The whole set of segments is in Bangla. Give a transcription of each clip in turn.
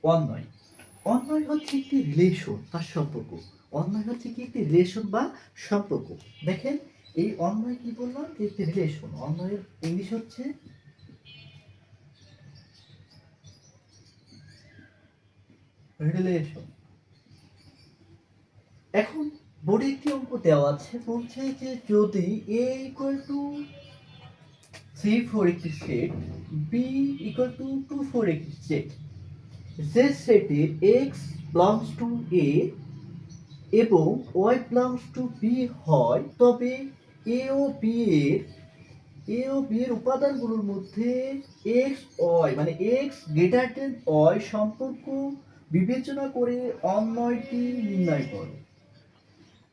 অন্বয়। অন্বয় হচ্ছে একটি রিলেশন বা সম্পর্ক। অন্বয় হচ্ছে কি একটি রিলেশন বা সম্পর্ক। দেখেন এই অন্বয় কি বললাম যে একটি রিলেশন। অন্বয়ের ইংলিশ হচ্ছে রিলেশন। এখন বোর্ডে একটি অঙ্ক দেওয়া আছে, বলছে যে যদি a ইকুয়াল টু 3 4 একটি সেট, b ইকুয়াল টু 2 4 একটি সেট, যে সেটের x belongs to a এবং y belongs to b হয়, তবে a ও b এর উপাদানগুলোর মধ্যে x y মানে x গ্রেটার দেন y সম্পর্ক বিবেচনা করে অন্বয়টি নির্ণয় করো।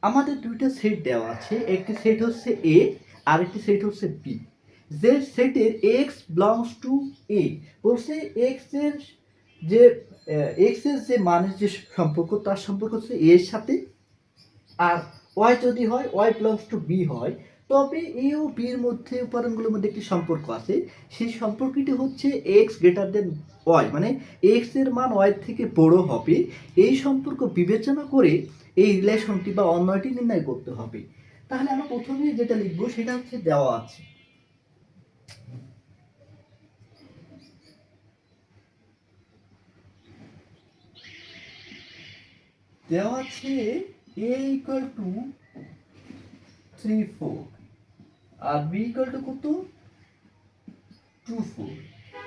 আমাদের দুইটা সেট দেওয়া আছে, একটি সেট হচ্ছে a আর একটি সেট হচ্ছে b। যে সেটের x belongs to a বলছে x এর যে মানের যে সম্পর্ক তার সম্পর্ক হচ্ছে a এর সাথে, আর y যদি হয় y belongs to b হয়, তবে a ও b এর মধ্যে উপাদানগুলোর মধ্যে একটি সম্পর্ক আছে। সেই সম্পর্কটি হচ্ছে x গ্রেটার দেন y মানে x এর মান y থেকে বড় হবে। এই সম্পর্ক বিবেচনা করে এই রিলেশনটি বা অন্বয়টি নির্ণয় করতে হবে। তাহলে আমরা প্রথমে যেটা লিখবো সেটা হচ্ছে দেওয়া আছে, a equal to 3 4 R b equal to কত 2 4।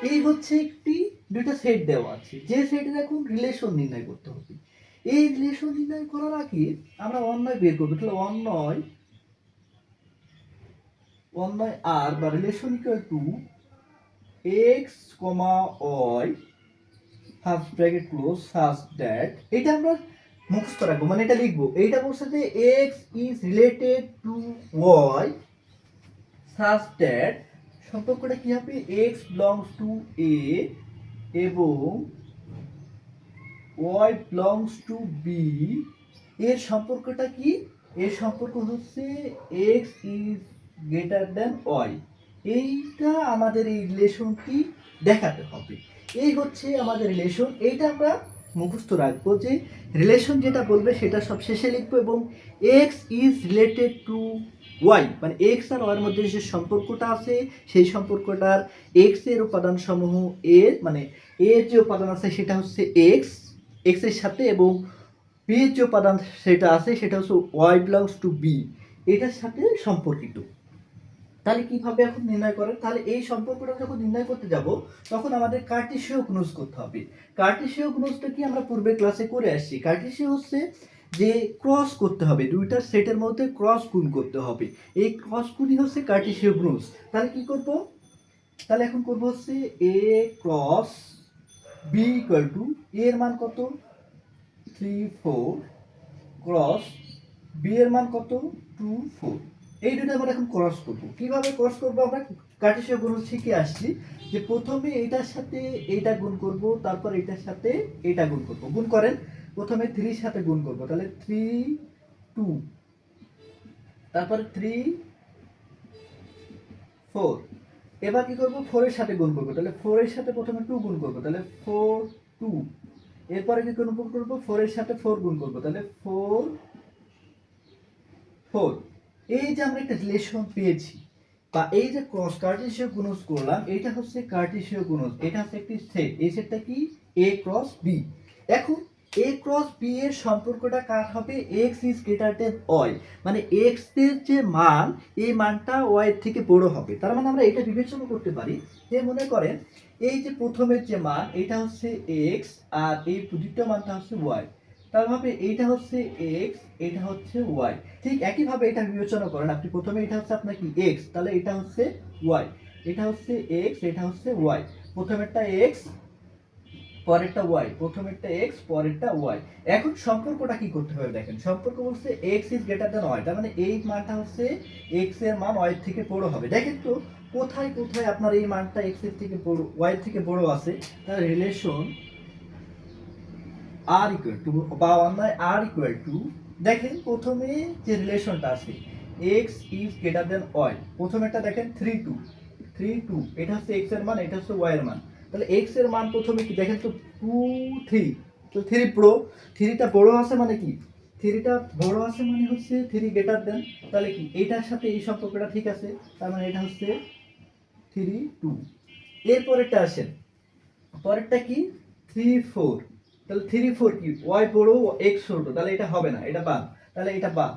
এই হচ্ছে একটি দুইটা সেট দেওয়া আছে, যে সেটের এখন রিলেশন নির্ণয় করতে হবে। এই রিলেশন নির্ণয় করার আগে আমরা অন্বয় বের করবো। তাহলে অন্বয় আর বা relation equal to x comma y half bracket close such that, এটা আমরা মুখস্থ রাখবো, মানে এটা লিখবো। এইটা বলছে যে x is related to y such that, সম্পর্কটা কি হবে এক্স বিলংস টু এ এবং y belongs to b। এর সম্পর্কটা কি? এর সম্পর্ক হচ্ছে x is greater than y। এইটা আমাদের এই রিলেশনটি দেখাতে হবে। এই হচ্ছে আমাদের রিলেশন। এইটা আমরা মুখস্থ রাখবো যে রিলেশন যেটা বলবে সেটা সব শেষে লিখবো, এবং x is related to y মানে x আর y এর মধ্যে যে সম্পর্কটা আছে সেই সম্পর্কটার x এর উপাদান সমূহ এর মানে এর যে উপাদান আছে সেটা হচ্ছে x এর সাথে, এবং b এর যে উপাদান সেটা আছে সেটা হচ্ছে y belongs to b এটার সাথে সম্পর্কিত। তাহলে কিভাবে এখন নির্ণয় করেন? তাহলে এই সম্পর্কটা যখন নির্ণয় করতে যাব তখন আমাদের কার্টেসীয় গুণজ করতে হবে। কার্টেসীয় গুণজটা কি আমরা পূর্বের ক্লাসে করে আসছি। কার্টেসীয় হচ্ছে যে ক্রস করতে হবে, দুইটা সেটের মধ্যে ক্রস গুণ করতে হবে। এই ক্রস গুণই হচ্ছে কার্টেসীয় গুণজ। তাহলে কি করব? তাহলে এখন করব হচ্ছে a cross b equal to এর মান কত 3 4 ক্রস b এর মান কত 2 4। এই দুটো আমরা এখন ক্রস করব। কিভাবে ক্রস করব? আমরা কার্টেসীয় গুণ শিখে আসছি যে প্রথমে এইটার সাথে এইটা গুণ করব, তারপর এইটার সাথে এইটা গুণ করব। গুণ করেন, প্রথমে 3 এর সাথে গুণ করব, তাহলে 3 2, তারপরে 3 4। এবার কি করব 4 এর সাথে গুণ করব, তাহলে 4 এর সাথে প্রথমে 2 গুণ করব, তাহলে 4 2। এরপরে কি গুণ করব 4 এর সাথে 4 গুণ করব, তাহলে 4 4। এই যে আমরা একটা রিলেশন পেয়েছি বা এই যে ক্রস কার্টেসীয় গুণজ করলাম, এটা হচ্ছে কার্টেসীয় গুণজ। এটা হচ্ছে একটি সেট। এই সেটটা কি a ক্রস b। এখন a ক্রস b এর সম্পর্কটা কার হবে x is greater than y মানে x এর যে মান এই মানটা y এর থেকে বড় হবে। তার মানে আমরা এটা বিবেচনা করতে পারি যে মনে করেন এই যে প্রথমের যে মান এটা হচ্ছে x আর এই দ্বিতীয় মানটা হচ্ছে y, তারভাবে এইটা হচ্ছে x এটা হচ্ছে y। ঠিক একইভাবে এটা বিবেচনা করেন আপনি, প্রথমে এটা হচ্ছে আপনার কি x, তাহলে এটা হচ্ছে y, এটা হচ্ছে x এটা হচ্ছে y, প্রথমেরটা x পরেরটা y, প্রথমেরটা x পরেরটা y। এখন সম্পর্কটা কি করতে হবে দেখেন, সম্পর্ক বলছে x is greater than y, তার মানে এই মানটা হচ্ছে x এর মান y এর থেকে বড় হবে। দেখেন তো কোথায় কোথায় আপনার এই মানটা x এর থেকে বড় y এর থেকে বড় আছে। তাহলে রিলেশন আর ইকুয়াল টু বা অন্যয় আর ইকুয়াল টু, দেখেন প্রথমে যে রিলেশনটা আছে x is greater than y, প্রথমেরটা দেখেন 3 2 3 2, এটা হচ্ছে x এর মান এটা হচ্ছে y এর মান। তাহলে x এর মান প্রথমে কি দেখেন তো 3, তো 3 প্রো, 3টা বড় আছে মানে কি, 3টা বড় আছে মানে হচ্ছে 3 গ্রেটার দেন, তাহলে কি এইটার সাথে এই সম্পর্কটা ঠিক আছে, তার মানে এটা হচ্ছে 3 2। এরপরেরটা আসেন, পরেরটা কি 3 4, তাহলে 3 4 কি y বড় x ছোট, তাহলে এটা হবে না, এটা বাদ, তাহলে এটা বাদ।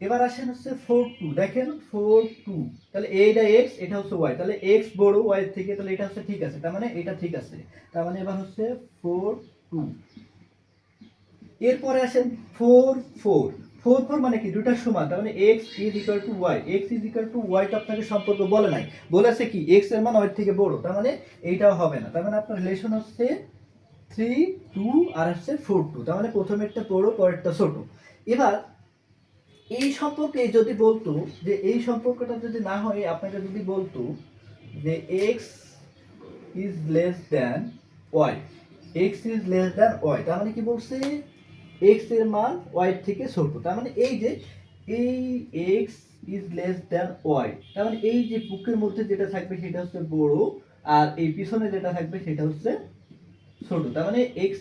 এবার আসেন হচ্ছে 4 2, দেখেন 4 2, তাহলে এইটা x এটা হচ্ছে y, তাহলে x বড় y এর থেকে, তাহলে এটা হচ্ছে ঠিক আছে, তার মানে এটা ঠিক আছে, তার মানে এবার হচ্ছে 4 2। এরপরে আসেন 4 4, 4 4 মানে কি দুইটা সমান, তার মানে x is equal to y, x is equal to y টা আপনাকে সম্পর্ক বলে নাই, বলেছে কি x এর মান y এর থেকে বড়, তার মানে এইটাও হবে না, তার মানে আপনার রিলেশন হচ্ছে 3 2 আর হচ্ছে 4 2, তার মানে প্রথমেরটা বড় পরেরটা ছোট। এবার এই সম্পর্কে যদি বলতো যে এই সম্পর্কটা যদি না হয়, আপনাকে যদি বলতো যে x is less than y, x is less than y, তার মানে কি বলছে x এর মান y এর থেকে ছোট, তার মানে এই যে এই x is less than y, তার মানে এই যে বুকের মধ্যে যেটা থাকবে সেটা হচ্ছে বড়, আর এই পিছনে যেটা থাকবে সেটা হচ্ছে ছোট, তার মানে x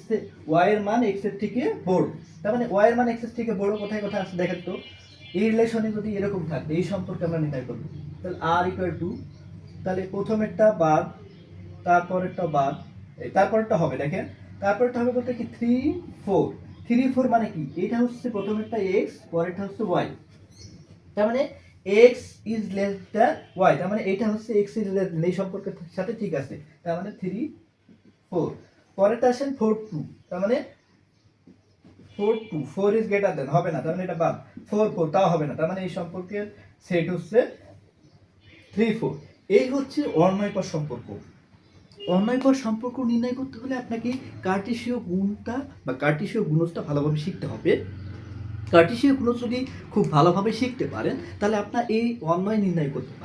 y এর মান x এর থেকে বড়, তার মানে y এর মান x এর থেকে বড়, কোথায় কোথায় আছে দেখেন তো। এই রিলেশনে যদি এরকম থাকে, এই সম্পর্কে আমরা নির্ণয় করব, তাহলে r ইকুয়াল টু, তাহলে প্রথমেরটা বাদ, তারপরেরটা বাদ, তারপরেরটা হবে দেখেন, তারপরেরটা হবে বলতে কি 3 4, 3 4 মানে কি এটা হচ্ছে প্রথমেরটা x, পরেরটা হচ্ছে y, তার মানে x is less than y, তার মানে এটা হচ্ছে x is less than, এই সম্পর্কের সাথে ঠিক আছে, তার মানে 3 4। পরেরটা আসেন 4 2, তার মানে 4 2, 4 is greater than হবে না, তার মানে এটা বাদ, 4 4 তাও হবে না, তার মানে এই সম্পর্কের সেট হচ্ছে 3 4। এই হচ্ছে অর্ণয় পর সম্পর্ক। অর্ণয় পর সম্পর্ক নির্ণয় করতে হলে আপনাকে কার্টেশীয় গুণটা বা কার্টেশীয় গুণজটা ভালোভাবে শিখতে হবে। কার্টেশীয় গুণজ যদি খুব ভালোভাবে শিখতে পারেন, তাহলে আপনার এই অর্ণয় নির্ণয় করতে পারেন।